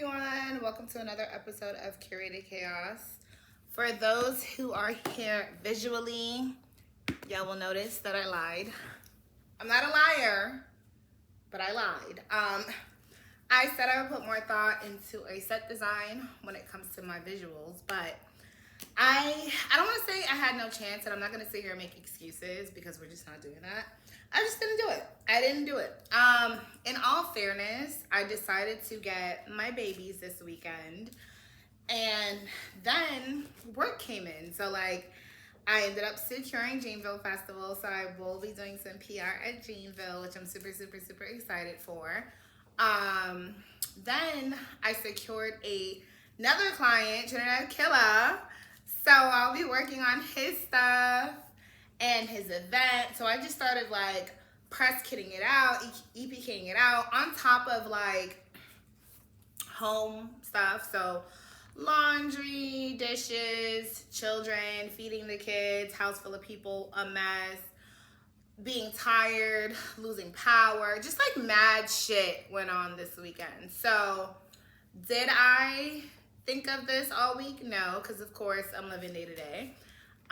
everyone. Welcome to another episode of Curated Chaos. For those who are here visually, y'all will notice that I lied. I'm not a liar, but I lied. I said I would put more thought into a set design when it comes to my visuals, but I don't want to say I had no chance, and I'm not going to sit here and make excuses because we're just not doing that. I just didn't do it. I didn't do it. In all fairness, I decided to get my babies this weekend, and then work came in. So like, I ended up securing Dreamville Festival, so I will be doing some PR at Dreamville, which I'm super, super, super excited for. Then I secured another client, Trinidad Killa. So I'll be working on his stuff and his event. So I just started like press kitting it out, EPKing it out on top of like home stuff. So laundry, dishes, children, feeding the kids, house full of people, a mess, being tired, losing power, just like mad shit went on this weekend. So did I think of this all week? No, because of course I'm living day to day.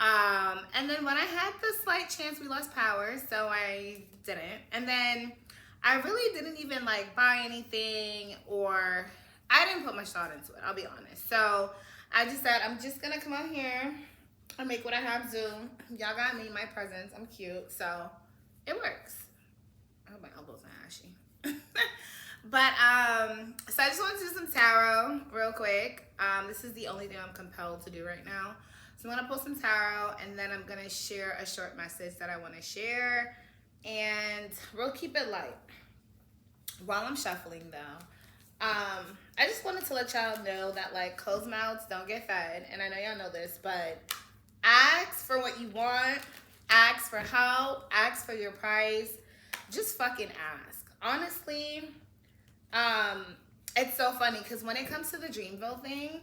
And then when I had the slight chance, we lost power, so I didn't. And then I really didn't even like buy anything, or I didn't put much thought into it, I'll be honest. So I just said, I'm just gonna come out here and make what I have to. Y'all got me, my presents, I'm cute, so it works. I hope my elbows are ashy. But so I just want to do some tarot real quick. This is the only thing I'm compelled to do right now. So I'm gonna pull some tarot, and then I'm gonna share a short message that I want to share, and we'll keep it light. While I'm shuffling though, I just wanted to let y'all know that like closed mouths don't get fed, and I know y'all know this, but ask for what you want, ask for help, ask for your price, just fucking ask. Honestly, it's so funny because when it comes to the Dreamville thing,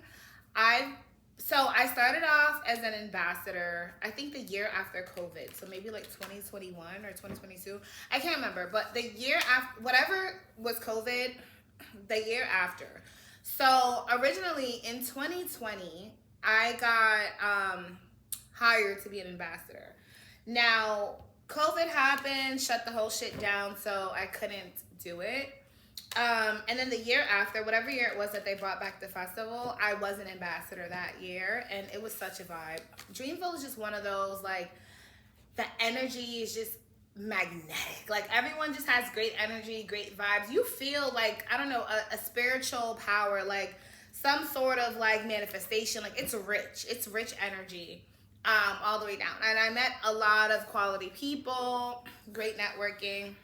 I started off as an ambassador, I think the year after COVID. So maybe like 2021 or 2022. I can't remember. But the year after, whatever was COVID, the year after. So originally in 2020, I got hired to be an ambassador. Now, COVID happened, shut the whole shit down, so I couldn't do it. And then the year after, whatever year it was that they brought back the festival, I was an ambassador that year, and it was such a vibe. Dreamville is just one of those, like, the energy is just magnetic. Like, everyone just has great energy, great vibes. You feel like, I don't know, a spiritual power, like some sort of like manifestation. Like, it's rich energy all the way down. And I met a lot of quality people, great networking.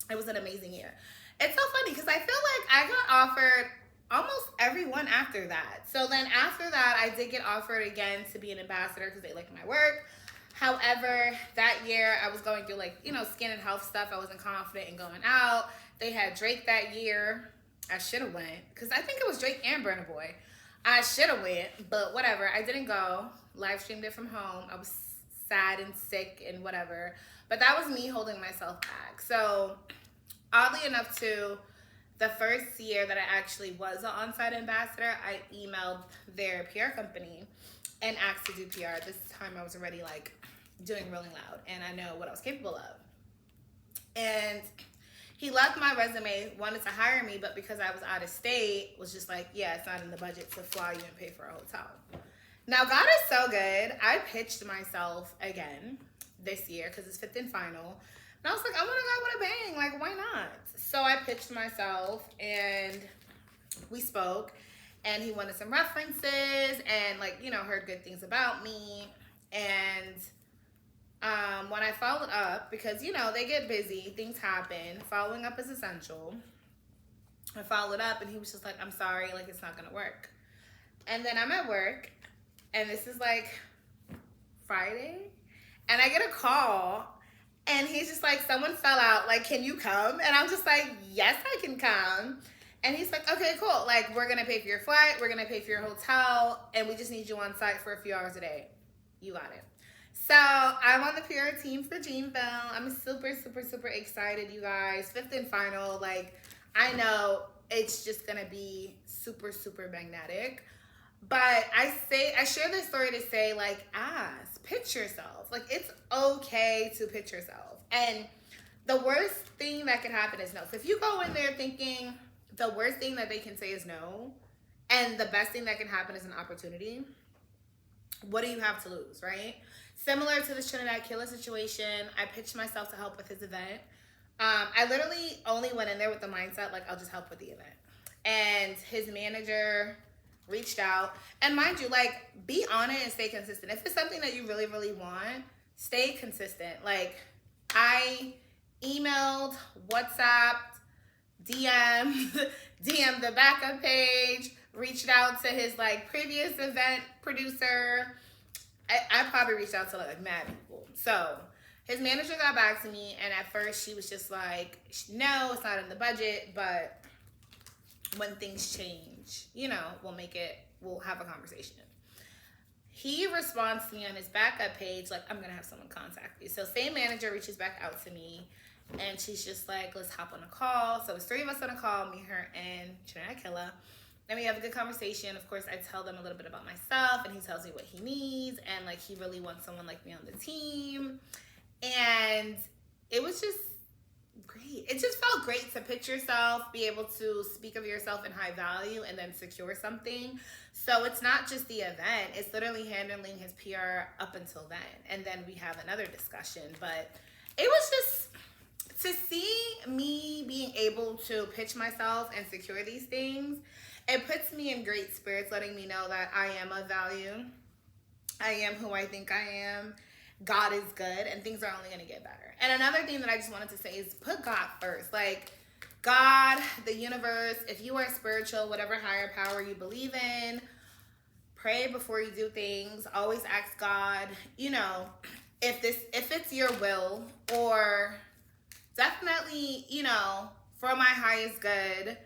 It was an amazing year. It's so funny because I feel like I got offered almost everyone after that. So then after that, I did get offered again to be an ambassador because they liked my work. However, that year I was going through like, skin and health stuff. I wasn't confident in going out. They had Drake that year. I should have went because I think it was Drake and Burna Boy. I should have went, but whatever. I didn't go. Live streamed it from home. I was sad and sick and whatever. But that was me holding myself back. So oddly enough, too, the first year that I actually was an on-site ambassador, I emailed their PR company and asked to do PR. This time I was already like doing Rolling Loud, and I know what I was capable of. And he loved my resume, wanted to hire me, but because I was out of state, was just like, yeah, it's not in the budget to fly you and pay for a hotel. Now, God is so good. I pitched myself again this year because it's fifth and final. And I was like, I want to go with a bang. Like, why not? So I pitched myself, and we spoke, and he wanted some references and, like, heard good things about me. And when I followed up, because, they get busy, things happen. Following up is essential. I followed up, and he was just like, I'm sorry, like, it's not going to work. And then I'm at work, and this is, like, Friday, and I get a call. And he's just like, someone fell out, like, can you come? And I'm just like, yes, I can come. And he's like, okay, cool. Like, we're going to pay for your flight. We're going to pay for your hotel. And we just need you on site for a few hours a day. You got it. So I'm on the PR team for Dreamville. I'm super, super, super excited, you guys. Fifth and final. Like, I know it's just gonna be super, super magnetic. But I share this story to say, like, pitch yourself. Like, it's okay to pitch yourself. And the worst thing that could happen is no. So if you go in there thinking the worst thing that they can say is no, and the best thing that can happen is an opportunity, what do you have to lose, right? Similar to the Trinidad Killer situation, I pitched myself to help with his event. I literally only went in there with the mindset, like, I'll just help with the event. And his manager reached out. And mind you, like, be on it and stay consistent. If it's something that you really, really want, stay consistent. Like, I emailed, WhatsApped, DM'd the backup page, reached out to his, like, previous event producer. I probably reached out to, like, mad people. So his manager got back to me, and at first she was just like, no, it's not in the budget, but when things change, you know, we'll have a conversation. He responds to me on his backup page, like, I'm gonna have someone contact you. So same manager reaches back out to me, and she's just like, let's hop on a call. So it's 3 of us on a call, me, her, and Trinidad Killer. And we have a good conversation. Of course, I tell them a little bit about myself, and he tells me what he needs, and, like, he really wants someone like me on the team. And it was just great. It just felt great to pitch yourself, be able to speak of yourself in high value, and then secure something. So it's not just the event, it's literally handling his PR up until then. And then we have another discussion. But it was just to see me being able to pitch myself and secure these things. It puts me in great spirits, letting me know that I am of value. I am who I think I am. God is good, and things are only going to get better. And another thing that I just wanted to say is put God first. Like, God, the universe, if you are spiritual, whatever higher power you believe in, pray before you do things. Always ask God, you know, if it's your will, or definitely, you know, for my highest good.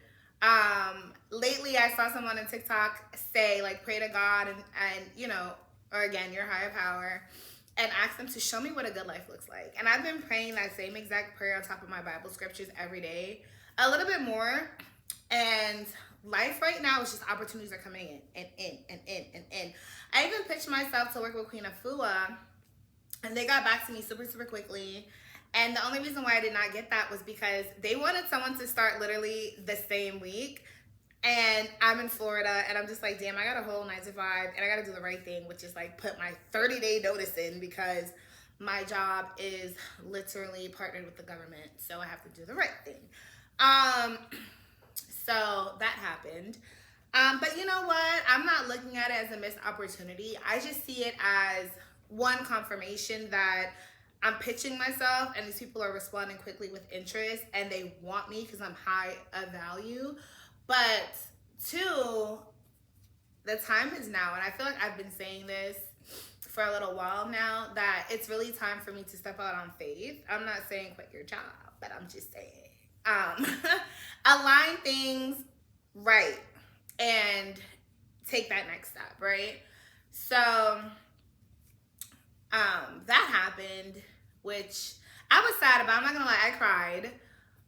Lately I saw someone on TikTok say, like, pray to God and you know, or again, your higher power, and ask them to show me what a good life looks like. And I've been praying that same exact prayer on top of my Bible scriptures every day, a little bit more. And life right now is just opportunities are coming in and in and in and in. I even pitched myself to work with Queen Afua, and they got back to me super, super quickly. And the only reason why I did not get that was because they wanted someone to start literally the same week. And I'm in Florida, and I'm just like, damn, I got a whole 9 to 5, and I got to do the right thing, which is, like, put my 30-day notice in, because my job is literally partnered with the government, so I have to do the right thing. So that happened. But you know what? I'm not looking at it as a missed opportunity. I just see it as one confirmation that I'm pitching myself, and these people are responding quickly with interest, and they want me because I'm high of value. But 2, the time is now, and I feel like I've been saying this for a little while now, that it's really time for me to step out on faith. I'm not saying quit your job, but I'm just saying align things right and take that next step, right? So that happened, which I was sad about. I'm not gonna lie, I cried.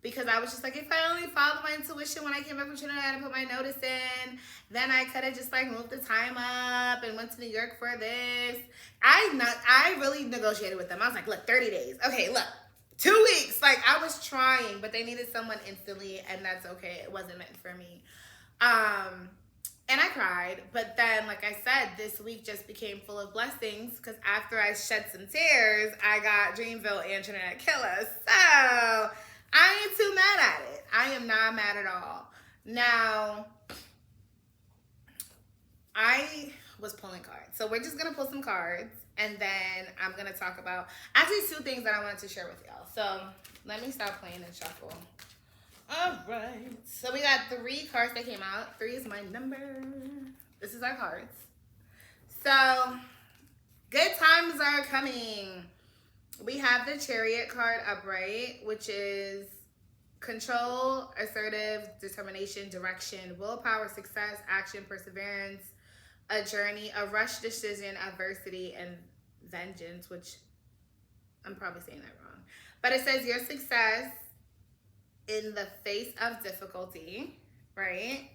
Because I was just like, if I only followed my intuition when I came back from Trinidad and put my notice in, then I could have just, like, moved the time up and went to New York for this. I really negotiated with them. I was like, look, 30 days. Okay, look, 2 weeks. Like, I was trying, but they needed someone instantly, and that's okay. It wasn't meant for me. And I cried. But then, like I said, this week just became full of blessings, because after I shed some tears, I got Dreamville and Trinidad Killer. So I ain't too mad at it. I am not mad at all. Now, I was pulling cards. So we're just going to pull some cards, and then I'm going to talk about actually 2 things that I wanted to share with y'all. So let me stop playing and shuffle. All right. So we got 3 cards that came out. 3 is my number. This is our cards. So good times are coming. We have the Chariot card upright, which is control, assertive, determination, direction, willpower, success, action, perseverance, a journey, a rush decision, adversity, and vengeance, which I'm probably saying that wrong. But it says your success in the face of difficulty, right?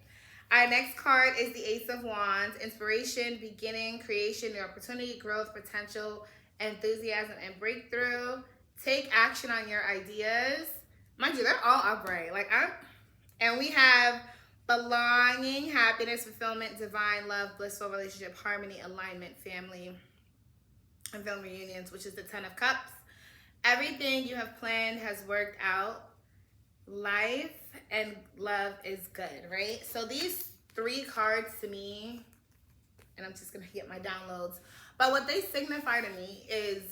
Our next card is the Ace of Wands. Inspiration, beginning, creation, new opportunity, growth, potential, enthusiasm, and breakthrough. Take action on your ideas. Mind you, they're all upright. And we have belonging, happiness, fulfillment, divine love, blissful relationship, harmony, alignment, family, and film reunions, which is the Ten of Cups. Everything you have planned has worked out. Life and love is good, right? So these three cards to me, and I'm just gonna get my downloads, but what they signify to me is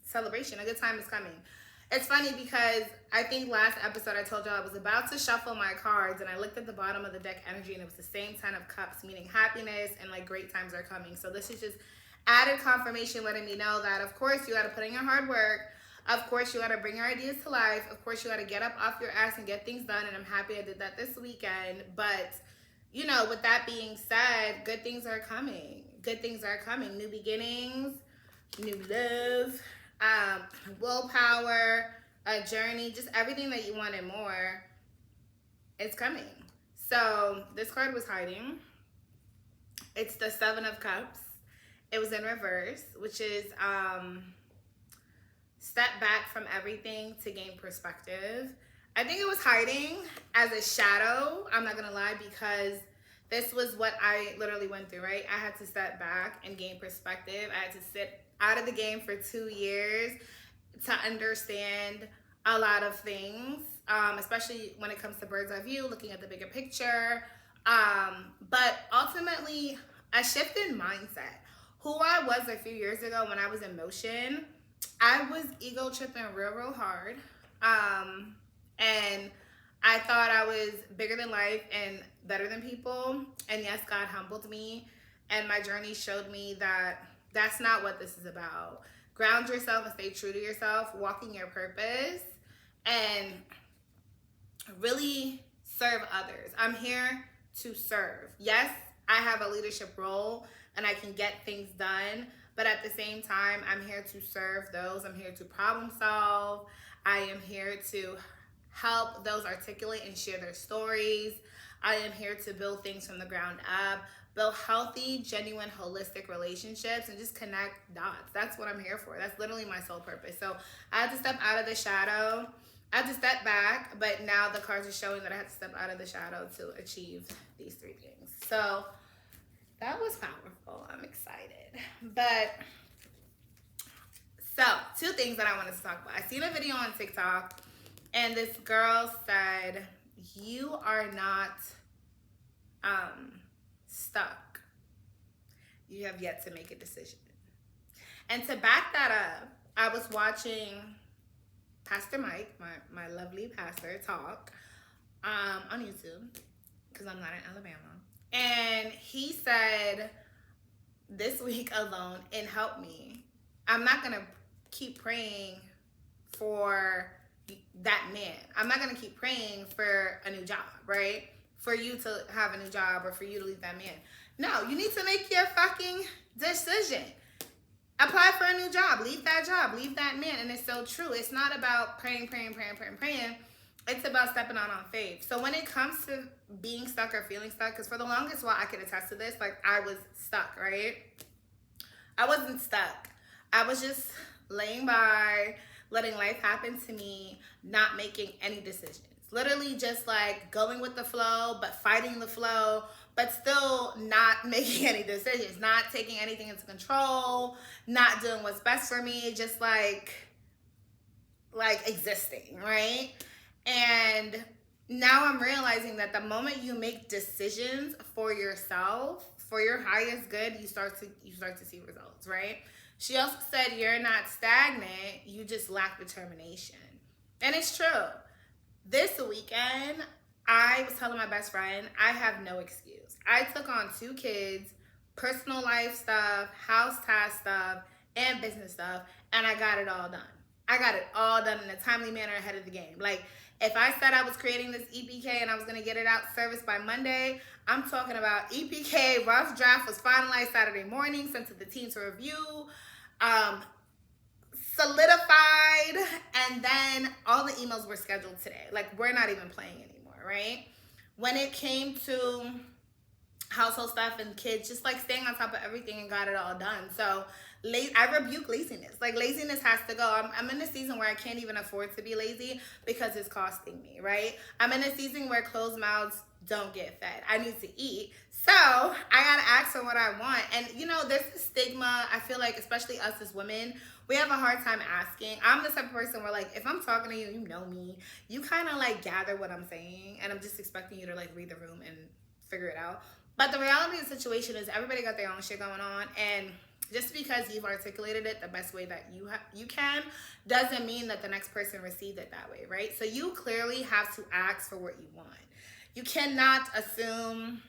celebration. A good time is coming. It's funny because I think last episode I told y'all I was about to shuffle my cards and I looked at the bottom of the deck energy and it was the same Ten of Cups, meaning happiness and like great times are coming. So this is just added confirmation letting me know that of course you got to put in your hard work. Of course you got to bring your ideas to life. Of course you got to get up off your ass and get things done. And I'm happy I did that this weekend. But, you know, with that being said, good things are coming. Good things are coming. New beginnings, new love, willpower, a journey, just everything that you wanted more is coming. So this card was hiding. It's the Seven of Cups. It was in reverse, which is step back from everything to gain perspective. I think it was hiding as a shadow. I'm not gonna lie, because this was what I literally went through, right? I had to step back and gain perspective. I had to sit out of the game for 2 years to understand a lot of things, especially when it comes to bird's eye view, looking at the bigger picture. But ultimately, a shift in mindset. Who I was a few years ago when I was in motion, I was ego tripping real hard. And I thought I was bigger than life and better than people. And yes, God humbled me. And my journey showed me that that's not what this is about. Ground yourself and stay true to yourself, walking your purpose, and really serve others. I'm here to serve. Yes, I have a leadership role and I can get things done, but at the same time, I'm here to serve those. I'm here to problem solve. I am here to help those articulate and share their stories. I am here to build things from the ground up, build healthy, genuine, holistic relationships, and just connect dots. That's what I'm here for. That's literally my sole purpose. So I had to step out of the shadow. I had to step back, but now the cards are showing that I had to step out of the shadow to achieve these three things. So that was powerful. I'm excited. But so 2 things that I wanted to talk about. I seen a video on TikTok and this girl said, you are not stuck. You have yet to make a decision. And to back that up, I was watching Pastor Mike, my lovely pastor, talk on YouTube, because I'm not in Alabama. And he said, this week alone, and help me, I'm not going to keep praying for that man. I'm not going to keep praying for a new job, right? For you to have a new job or for you to leave that man. No, you need to make your fucking decision. Apply for a new job. Leave that job. Leave that man. And it's so true. It's not about praying. It's about stepping out on faith. So when it comes to being stuck or feeling stuck, because for the longest while I could attest to this, like I was stuck, right? I wasn't stuck. I was just laying by, letting life happen to me, not making any decisions. Literally just like going with the flow, but fighting the flow, but still not making any decisions, not taking anything into control, not doing what's best for me, just like existing, right? And now I'm realizing that the moment you make decisions for yourself, for your highest good, you start to see results, right? She also said, you're not stagnant, you just lack determination. And it's true. This weekend, I was telling my best friend, I have no excuse. I took on 2 kids, personal life stuff, house task stuff, and business stuff, and I got it all done. I got it all done in a timely manner ahead of the game. Like, if I said I was creating this EPK and I was going to get it out service by Monday, I'm talking about EPK, rough draft was finalized Saturday morning, sent to the team to review, solidified, and then all the emails were scheduled today. Like, we're not even playing anymore, right? when it came to household stuff and kids, just like staying on top of everything and got it all done. So I rebuke laziness. Like laziness has to go. I'm in a season where I can't even afford to be lazy because it's costing me, right? I'm in a season where closed mouths don't get fed. I need to eat. So I gotta ask for what I want. And you know, there's a stigma. I feel like, especially us as women, we have a hard time asking. I'm the type of person where, like, if I'm talking to you, you know me, you kind of like gather what I'm saying, and I'm just expecting you to like read the room and figure it out. But the reality of the situation is everybody got their own shit going on, and just because you've articulated it the best way that you can doesn't mean that the next person received it that way, right? So you clearly have to ask for what you want. You cannot assume,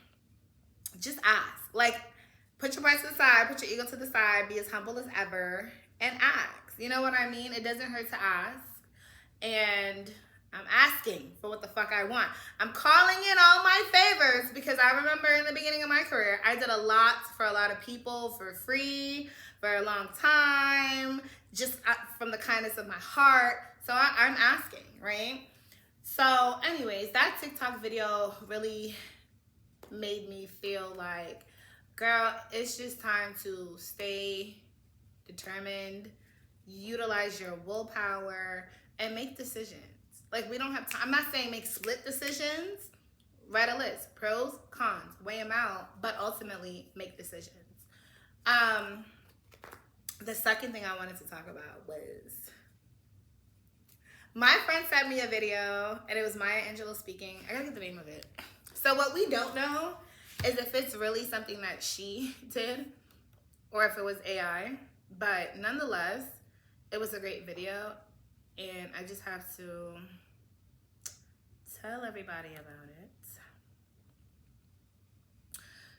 just ask. Like, put your pride to the side, put your ego to the side, be as humble as ever, and ask. You know what I mean? It doesn't hurt to ask. And I'm asking for what the fuck I want. I'm calling in all my favors because I remember in the beginning of my career, I did a lot for a lot of people for free, for a long time, just from the kindness of my heart. So I'm asking, right? So anyways, that TikTok video really made me feel like, girl, it's just time to stay determined, utilize your willpower, and make decisions. Like, we don't have time. I'm not saying make split decisions. Write a list, pros, cons, weigh them out, but ultimately make decisions. The second thing I wanted to talk about was, my friend sent me a video, and it was Maya Angelou speaking. I gotta get the name of it. So what we don't know is if it's really something that she did or if it was AI. But nonetheless, it was a great video, and I just have to tell everybody about it.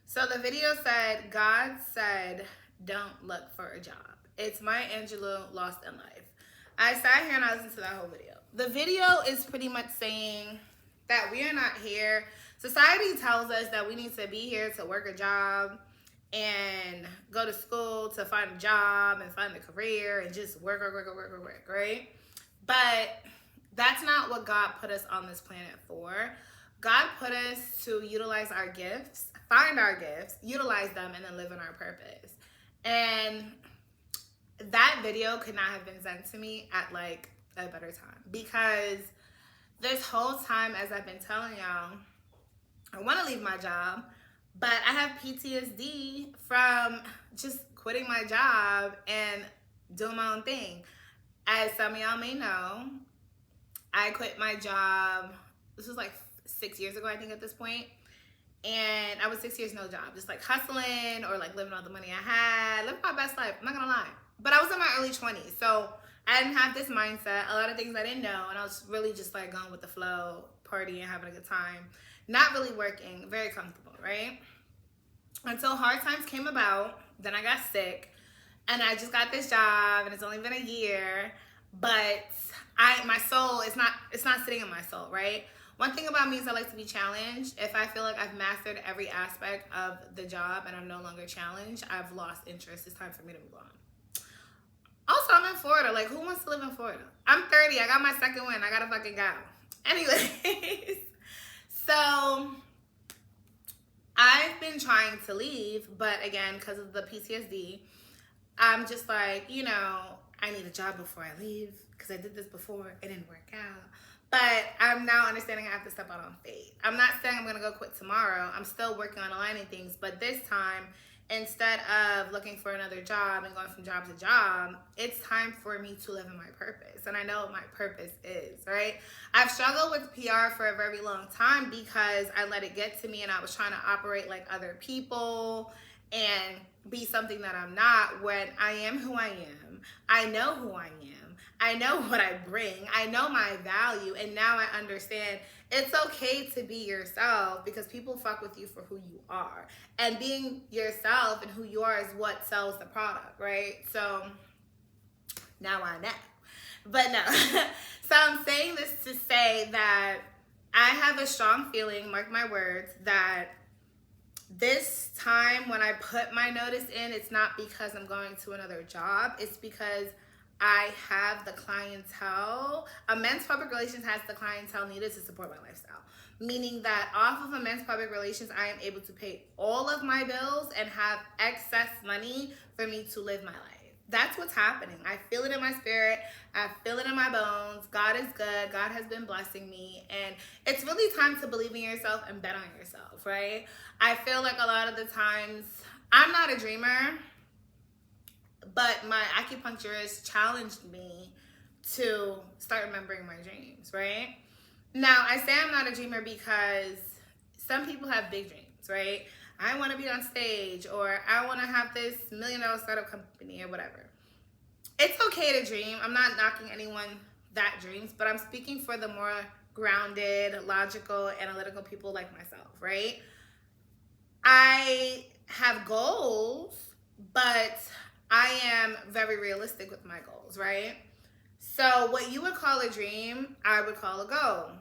So the video said, God said, don't look for a job. It's Maya Angelou, Lost in Life. I sat here and I listened to that whole video. The video is pretty much saying that we are not here. Society tells us that we need to be here to work a job and go to school to find a job and find a career and just work, right? But that's not what God put us on this planet for. God put us to utilize our gifts, find our gifts, utilize them, and then live in our purpose. And that video could not have been sent to me at like a better time, because this whole time, as I've been telling y'all, I want to leave my job, but I have PTSD from just quitting my job and doing my own thing. As some of y'all may know, I quit my job, this was like 6 years ago, I think, at this point. And I was 6 years no job, just like hustling or like living all the money I had, living my best life, I'm not gonna lie. But I was in my early 20s, so I didn't have this mindset, a lot of things I didn't know, and I was really just like going with the flow, partying, having a good time, not really working, very comfortable, right? Until hard times came about, then I got sick, and I just got this job, and it's only been a year, but my soul, it's not sitting in my soul, right? One thing about me is I like to be challenged. If I feel like I've mastered every aspect of the job and I'm no longer challenged, I've lost interest. It's time for me to move on. Also, I'm in Florida. Like, who wants to live in Florida? I'm 30. I got my second win. I gotta fucking go. Anyways, so I've been trying to leave, but again, because of the PTSD, I'm just like, you know, I need a job before I leave because I did this before. It didn't work out. But I'm now understanding I have to step out on faith. I'm not saying I'm going to go quit tomorrow. I'm still working on aligning things. But this time, instead of looking for another job and going from job to job, it's time for me to live in my purpose. And I know what my purpose is, right? I've struggled with PR for a very long time because I let it get to me and I was trying to operate like other people and be something that I'm not, when I am who I am. I know who I am. I know what I bring. I know my value. And now I understand it's okay to be yourself because people fuck with you for who you are. And being yourself and who you are is what sells the product, right? So now I know. But no. So I'm saying this to say that I have a strong feeling, mark my words, that this time when I put my notice in, it's not because I'm going to another job. It's because I have the clientele. A men's public relations has the clientele needed to support my lifestyle. Meaning that off of a men's public relations, I am able to pay all of my bills and have excess money for me to live my life. That's what's happening. I feel it in my spirit. I feel it in my bones. God is good. God has been blessing me. And it's really time to believe in yourself and bet on yourself, right? I feel like a lot of the times, I'm not a dreamer, but my acupuncturist challenged me to start remembering my dreams, right? Now, I say I'm not a dreamer because some people have big dreams, right? I want to be on stage, or I want to have this $1 million startup company, or whatever. It's okay to dream. I'm not knocking anyone that dreams, but I'm speaking for the more grounded, logical, analytical people like myself, right? I have goals, but I am very realistic with my goals, right? So what you would call a dream, I would call a goal.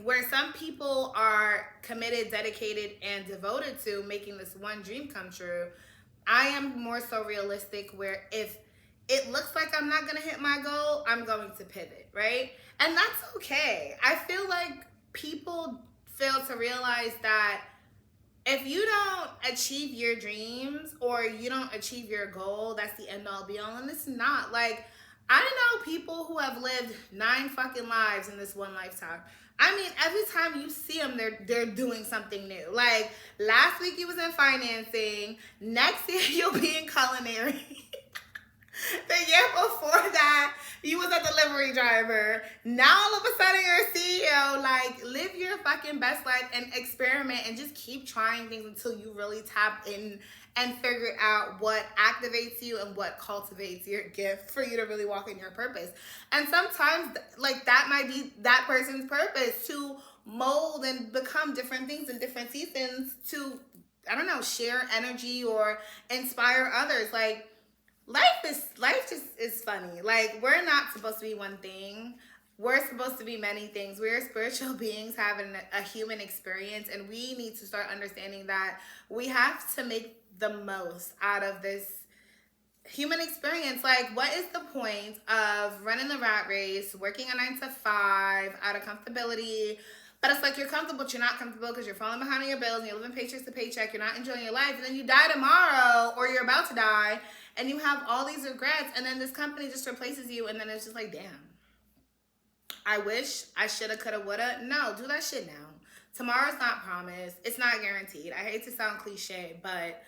Where some people are committed, dedicated, and devoted to making this one dream come true, I am more so realistic, where if it looks like I'm not going to hit my goal, I'm going to pivot, right? And that's okay. I feel like people fail to realize that if you don't achieve your dreams or you don't achieve your goal, that's the end all be all. And it's not. Like, I know people who have lived 9 fucking lives in this one lifetime. I mean, every time you see them, they're doing something new. Like, last week you was in financing. Next year you'll be in culinary. The year before that, you was a delivery driver. Now all of a sudden you're a CEO. Like, live your fucking best life and experiment and just keep trying things until you really tap in and figure out what activates you and what cultivates your gift for you to really walk in your purpose. And sometimes, like, that might be that person's purpose, to mold and become different things in different seasons to, I don't know, share energy or inspire others. Like, life just is funny. Like, we're not supposed to be one thing. We're supposed to be many things. We're spiritual beings having a human experience, and we need to start understanding that we have to make the most out of this human experience. Like, what is the point of running the rat race, working a 9 to 5 out of comfortability? But it's like, you're comfortable, but you're not comfortable because you're falling behind on your bills and you're living paycheck to paycheck. You're not enjoying your life. And then you die tomorrow, or you're about to die, and you have all these regrets. And then this company just replaces you. And then it's just like, damn, I wish I shoulda, coulda, woulda. No, do that shit now. Tomorrow's not promised. It's not guaranteed. I hate to sound cliche, but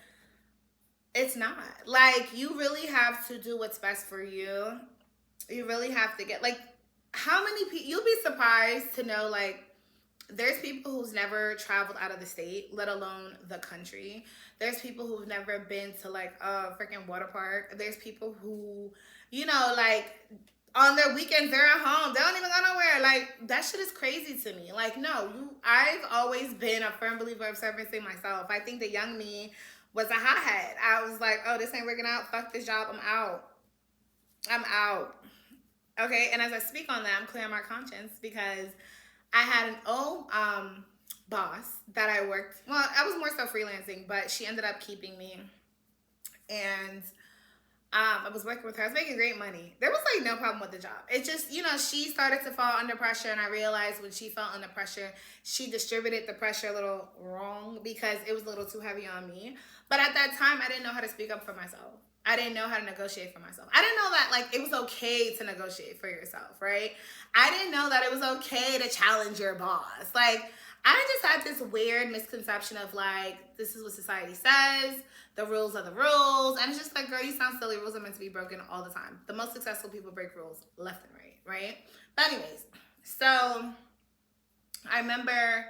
it's not. Like, you really have to do what's best for you. You really have to get, like, how many people, you'll be surprised to know, like, there's people who's never traveled out of the state, let alone the country. There's people who've never been to, like, a freaking water park. There's people who, you know, like, on their weekends, they're at home. They don't even go nowhere. Like, that shit is crazy to me. Like, no, I've always been a firm believer of servicing myself. I think the young me was a hothead. I was like, oh, this ain't working out. Fuck this job. I'm out. Okay, and as I speak on that, I'm clearing my conscience because I had an old boss that I worked, well, I was more so freelancing, but she ended up keeping me. And I was working with her. I was making great money. There was, like, no problem with the job. It just, you know, she started to fall under pressure, and I realized when she fell under pressure, she distributed the pressure a little wrong because it was a little too heavy on me. But at that time, I didn't know how to speak up for myself. I didn't know how to negotiate for myself. I didn't know that, like, it was okay to negotiate for yourself, right? I didn't know that it was okay to challenge your boss. Like, I just had this weird misconception of, like, this is what society says. The rules are the rules. And it's just like, girl, you sound silly. Rules are meant to be broken all the time. The most successful people break rules left and right, right? But anyways, so I remember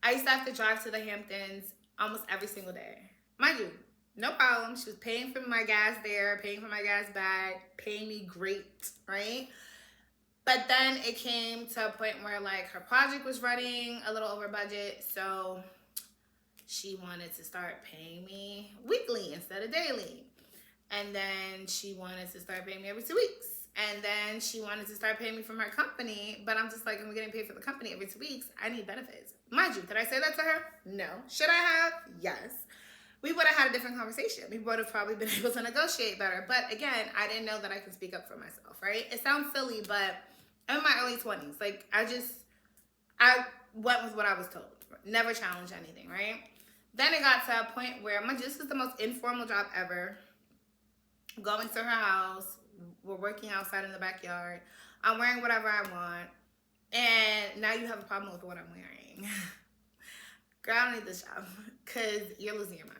I used to have to drive to the Hamptons almost every single day. Mind you, no problem. She was paying for my gas there, paying for my gas back, paying me great, right? But then it came to a point where, like, her project was running a little over budget, so she wanted to start paying me weekly instead of daily. And then she wanted to start paying me every 2 weeks. And then she wanted to start paying me from her company, but I'm just like, I'm getting paid for the company every 2 weeks. I need benefits. Mind you, did I say that to her? No. Should I have? Yes. we would have had a different conversation. We would have probably been able to negotiate better. But again, I didn't know that I could speak up for myself, right? It sounds silly, but I'm in my early 20s. Like, I went with what I was told. Never challenged anything, right? Then it got to a point where this is the most informal job ever. Going to her house, we're working outside in the backyard. I'm wearing whatever I want. And now you have a problem with what I'm wearing. Girl, I don't need this job because you're losing your mind.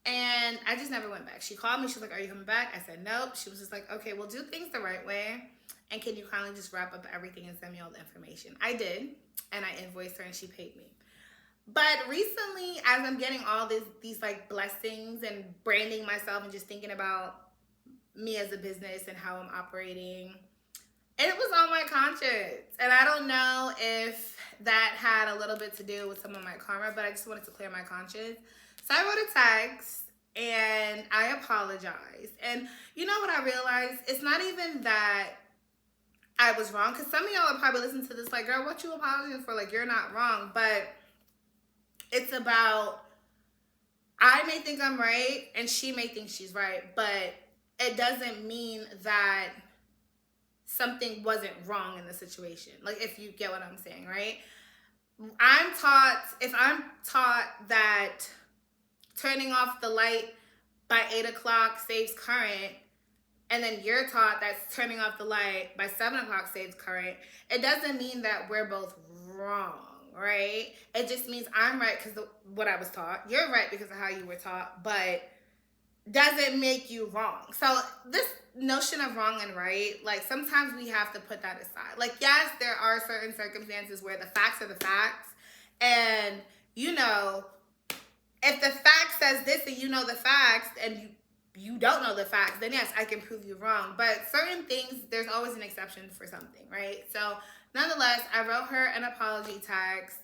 And I just never went back. She called me. She was like, are you coming back? I said, nope. She was just like, okay, we'll do things the right way. And can you kindly just wrap up everything and send me all the information? I did. And I invoiced her and she paid me. But recently, as I'm getting all these like blessings and branding myself and just thinking about me as a business and how I'm operating, it was on my conscience. And I don't know if that had a little bit to do with some of my karma, but I just wanted to clear my conscience. So I wrote a text and I apologized. And you know what I realized? It's not even that I was wrong, because some of y'all will probably listen to this like, girl, what you apologizing for? Like, you're not wrong. But it's about, I may think I'm right and she may think she's right, but it doesn't mean that something wasn't wrong in the situation. Like, if you get what I'm saying, right? If I'm taught that turning off the light by 8 o'clock saves current, and then you're taught that turning off the light by 7 o'clock saves current, it doesn't mean that we're both wrong, right? It just means I'm right because of what I was taught. You're right because of how you were taught, but doesn't make you wrong. So this notion of wrong and right, like, sometimes we have to put that aside. Like, yes, there are certain circumstances where the facts are the facts, and you know, if the fact says this and you know the facts and you don't know the facts, then yes, I can prove you wrong. But certain things, there's always an exception for something, right? So nonetheless, I wrote her an apology text,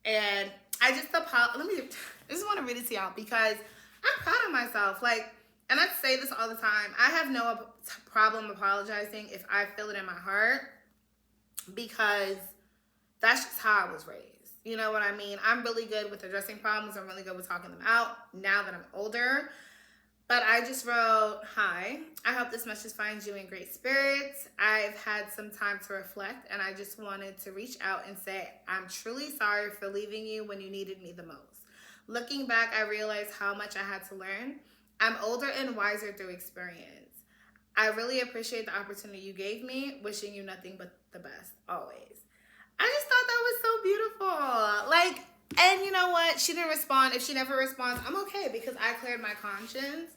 and I just just want to read it to y'all because I'm proud of myself. Like, and I say this all the time, I have no problem apologizing if I feel it in my heart, because that's just how I was raised. You know what I mean? I'm really good with addressing problems. I'm really good with talking them out now that I'm older. But I just wrote, hi, I hope this message finds you in great spirits. I've had some time to reflect, and I just wanted to reach out and say, I'm truly sorry for leaving you when you needed me the most. Looking back, I realized how much I had to learn. I'm older and wiser through experience. I really appreciate the opportunity you gave me. Wishing you nothing but the best, always. I just thought that was so beautiful. Like, and you know what? She didn't respond. If she never responds, I'm okay because I cleared my conscience.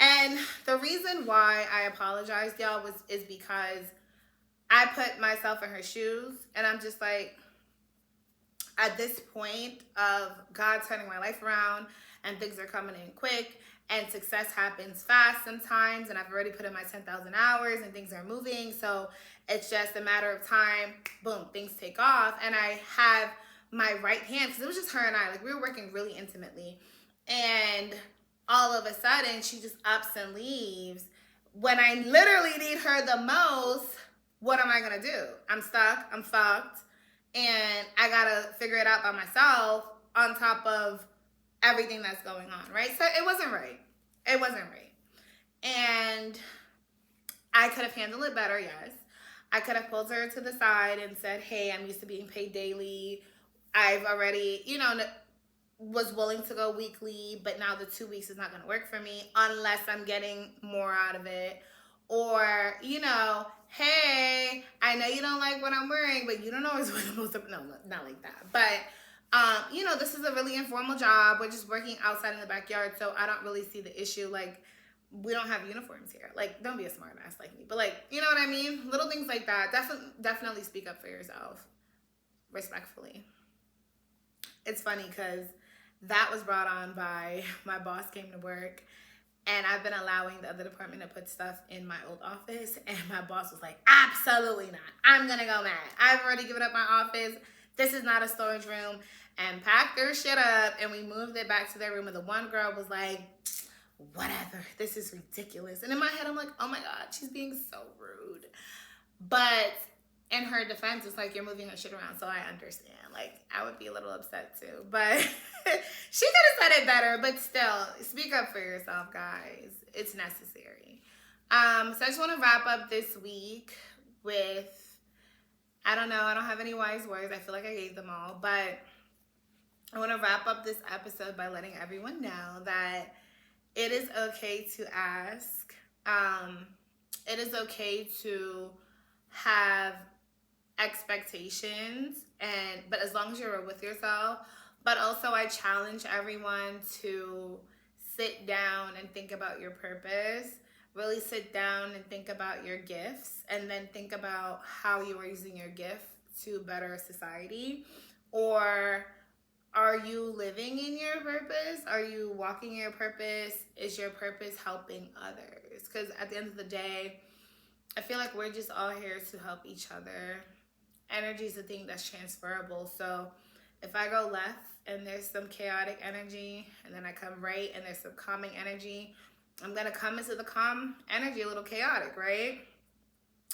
And the reason why I apologized, y'all, is because I put myself in her shoes, and I'm just like, at this point of God turning my life around and things are coming in quick and success happens fast sometimes, and I've already put in my 10,000 hours and things are moving, so it's just a matter of time, boom, things take off. And I have my right hand, because it was just her and I, like, we were working really intimately, and all of a sudden she just ups and leaves when I literally need her the most. What am I gonna do? I'm stuck, I'm fucked, and I gotta figure it out by myself on top of everything that's going on, right? So it wasn't right. It wasn't right. And I could have handled it better, yes. I could have pulled her to the side and said, hey, I'm used to being paid daily. I've already, was willing to go weekly, but now the 2 weeks is not going to work for me unless I'm getting more out of it. Or, hey, I know you don't like what I'm wearing, but you don't always wear the most, no, not like that. But, this is a really informal job. We're just working outside in the backyard, so I don't really see the issue. Like, we don't have uniforms here. Like, don't be a smart ass like me. But, like, you know what I mean? Little things like that. Definitely speak up for yourself. Respectfully. It's funny because that was brought on by my boss came to work, and I've been allowing the other department to put stuff in my old office, and my boss was like, absolutely not. I'm going to go mad. I've already given up my office. This is not a storage room, and packed their shit up, and we moved it back to their room, and the one girl was like, whatever, this is ridiculous. And in my head, I'm like, oh my God, she's being so rude. But in her defense, it's like you're moving her shit around, so I understand. Like, I would be a little upset too, but she could have said it better. But still, speak up for yourself, guys. It's necessary. So I just want to wrap up this week with, I don't know, I don't have any wise words. I feel like I gave them all, but I want to wrap up this episode by letting everyone know that it is okay to ask. It is okay to have expectations, but as long as you're with yourself. But also, I challenge everyone to sit down and think about your purpose. Really sit down and think about your gifts, and then think about how you are using your gift to better society. Or are you living in your purpose? Are you walking in your purpose? Is your purpose helping others? Because at the end of the day, I feel like we're just all here to help each other. Energy is a thing that's transferable. So if I go left and there's some chaotic energy, and then I come right and there's some calming energy, I'm going to come into the calm energy a little chaotic, right?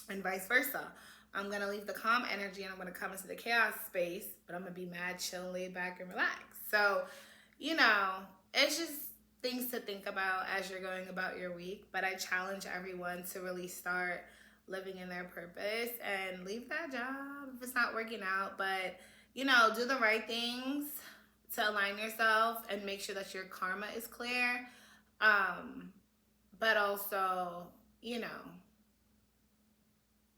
And vice versa. I'm going to leave the calm energy and I'm going to come into the chaos space, but I'm going to be mad, chill, laid back, and relaxed. So, you know, it's just things to think about as you're going about your week. But I challenge everyone to really start living in their purpose and leave that job if it's not working out. But, you know, do the right things to align yourself and make sure that your karma is clear. But also, you know,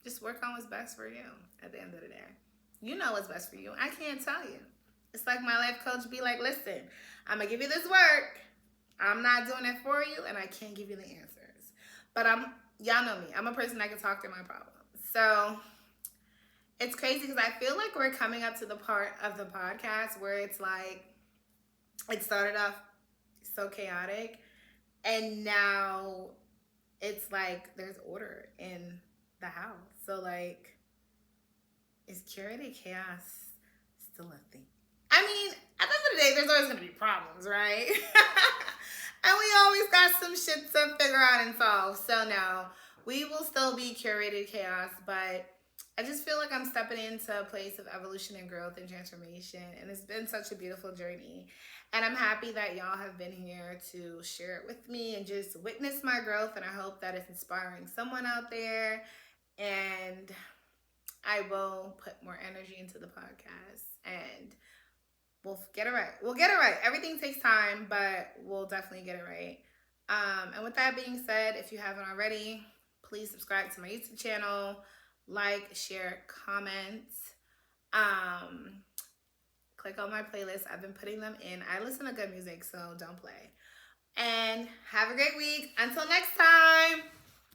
just work on what's best for you at the end of the day. You know what's best for you. I can't tell you. It's like my life coach be like, listen, I'm going to give you this work. I'm not doing it for you, and I can't give you the answers. But y'all know me. I'm a person that can talk through my problems. So it's crazy because I feel like we're coming up to the part of the podcast where it's like, it started off so chaotic, and now it's like there's order in the house. So like, is curated chaos still a thing? I mean, at the end of the day, there's always going to be problems, right? And we always got some shit to figure out and solve. So no, we will still be curated chaos, but I just feel like I'm stepping into a place of evolution and growth and transformation. And it's been such a beautiful journey. And I'm happy that y'all have been here to share it with me and just witness my growth. And I hope that it's inspiring someone out there. And I will put more energy into the podcast, and we'll get it right. We'll get it right. Everything takes time, but we'll definitely get it right. And with that being said, if you haven't already, please subscribe to my YouTube channel, like, share, comment, click on my playlist. I've been putting them in. I listen to good music, so don't play. And have a great week. Until next time.